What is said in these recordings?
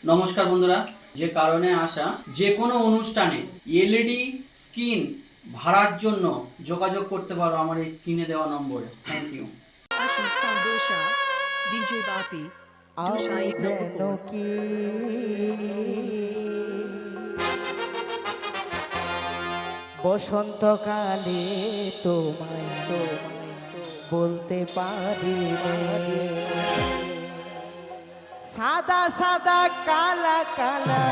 নমস্কার বন্ধুরা, যে কারণে আসা যে কোনো অনুষ্ঠানে এলইডি স্ক্রিন ভাড়ার জন্য যোগাযোগ করতে পারো আমার এই স্ক্রিনে দেওয়া নম্বরে। Thank you. Ashut Sandosha, DJ Bapi, আমি Dushai যেন Nopur. কি বসন্তকালে তোমায় বলতে পারি নে। সাদা সাদা কালা কালা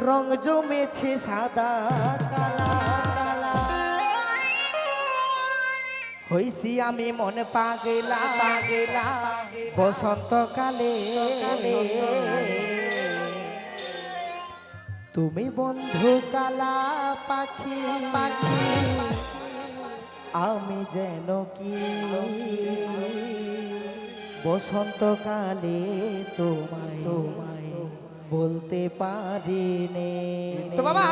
রং জমেছে সাদা কালা হইছি আমি মন পাগলা পাগলা বসন্তকালে তুমি বন্ধু কালা পাখি পাখি আমি যেন কি বসন্তকালে তোমায় বলতে পারি নে। তো বাবা,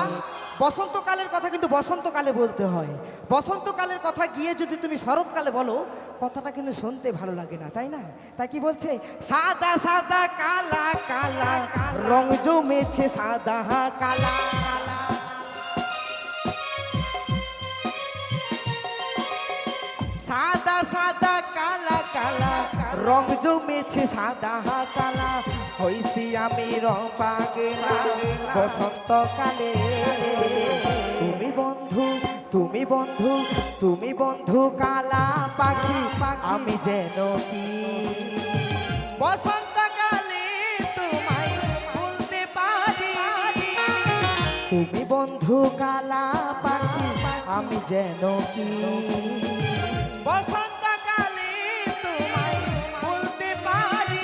বসন্তকালের কথা কিন্তু বসন্তকালে বলতে হয়। বসন্তকালের কথা গিয়ে যদি তুমি শরৎকালে বলো, কথাটা কিন্তু শুনতে ভালো লাগে না, তাই না? তাই কি বলছে? সাদা সাদা কালা কালা রং জমেছে সাদা কালা কালা সাদা সাদা কালা কালা রং জমেছে সাদা কালা হইছি আমি রং পাগলা বসন্তকালে তুমি বন্ধু তুমি বন্ধু তুমি বন্ধু কালা পাখি আমি যেন কি বসন্তকালে তোমায় বলতে পারি তুমি বন্ধু কালা পাখি আমি যেন কি বসন্তকালে তোমায় বলতে পারি।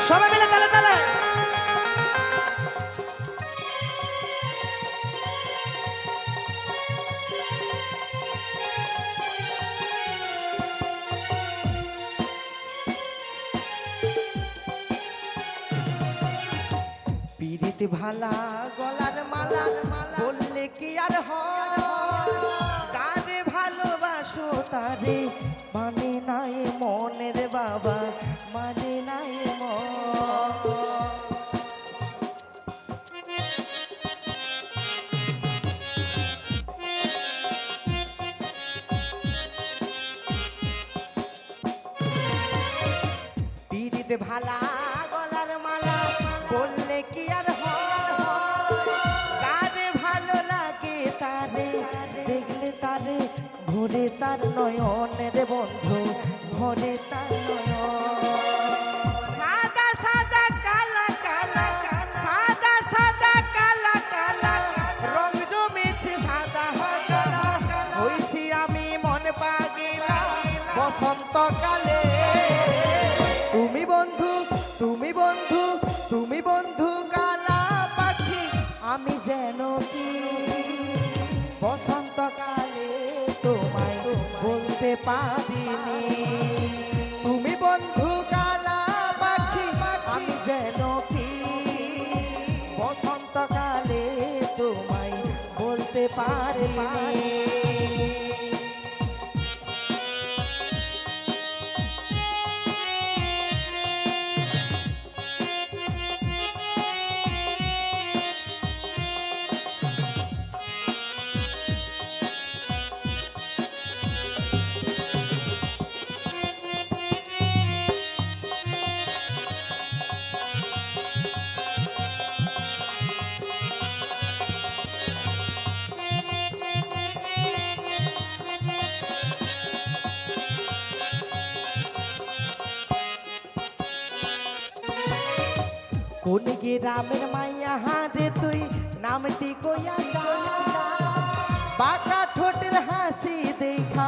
সবাই মিলে তালে তালে পিরিতি ভালা গলার মালা বললে কি আর হয় তারে ভালোবাসো তারে মানে নাই মনের বাবা মানে নাই মন পিরিতি ভালা গলার মালা বললে কি আর তারে ভালো লাগে তারে দেখলে তারে ভরে তার নয়নের বন্ধু ভরে তার সাদা সাদা কালা কালা সাদা সাদা কালা কালা রং জমেছে সাদা কালা হইছি আমি মন পাগলা বসন্তকালে তুমি বন্ধু তুমি বন্ধু তুমি বন্ধু কালা পাখি আমি যেন কি বসন্তকালে তোমায় বলতে পারিনি তুমি বন্ধু কালা পাখি আমি যেন কি বসন্তকালে তোমায় বলতে পারিনি। কোন গ্রামের মাইয়া হাতে তুই নামটি কইয়া বাঁকা ঠোঁটের হাসি দেখা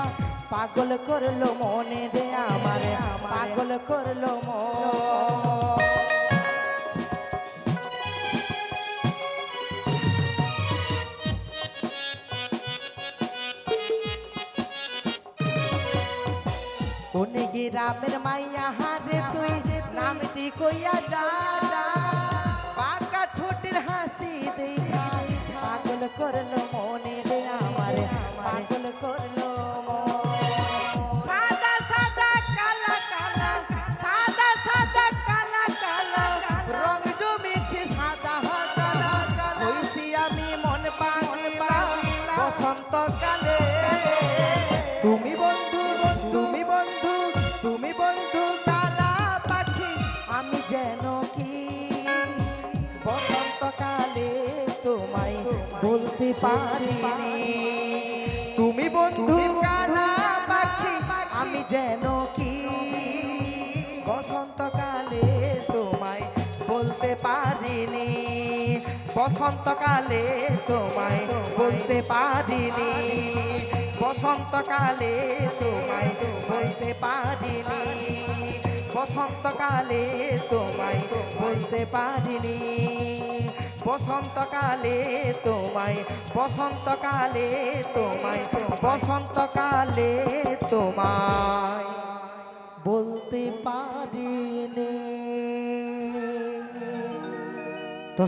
পাগল করলো মনে রে আমার পাগল করলো মন কোন গ্রামের মাইয়া হারে তুই নামটি কইয়া যা পাকা ঠোঁটের হাসি দেখা পাগল করলো মনে রে আমার পাগল করলো মন। সাদা সাদা কালা কালা সাদা সাদা কালা কালা রং জমেছে সাদা কালা হইছি আমি মন পাগলা বসন্তকালে। তুমি বন্ধু তুমি বন্ধু তুমি বন্ধু কালা পাখি আমি যেন কি বসন্তকালে তোমায় বলতে পারিনি। তুমি বন্ধু কালা পাখি আমি যেন কি বসন্তকালে তোমায় বলতে পারিনি। বসন্তকালে তোমায় বলতে পারিনি। বসন্তকালে তোমায় বলতে পারিনি। বসন্তকালে তোমায় বলতে পারিনি। বসন্তকালে তোমায় বসন্তকালে তোমায় বসন্তকালে তোমায় বলতে পারিনি।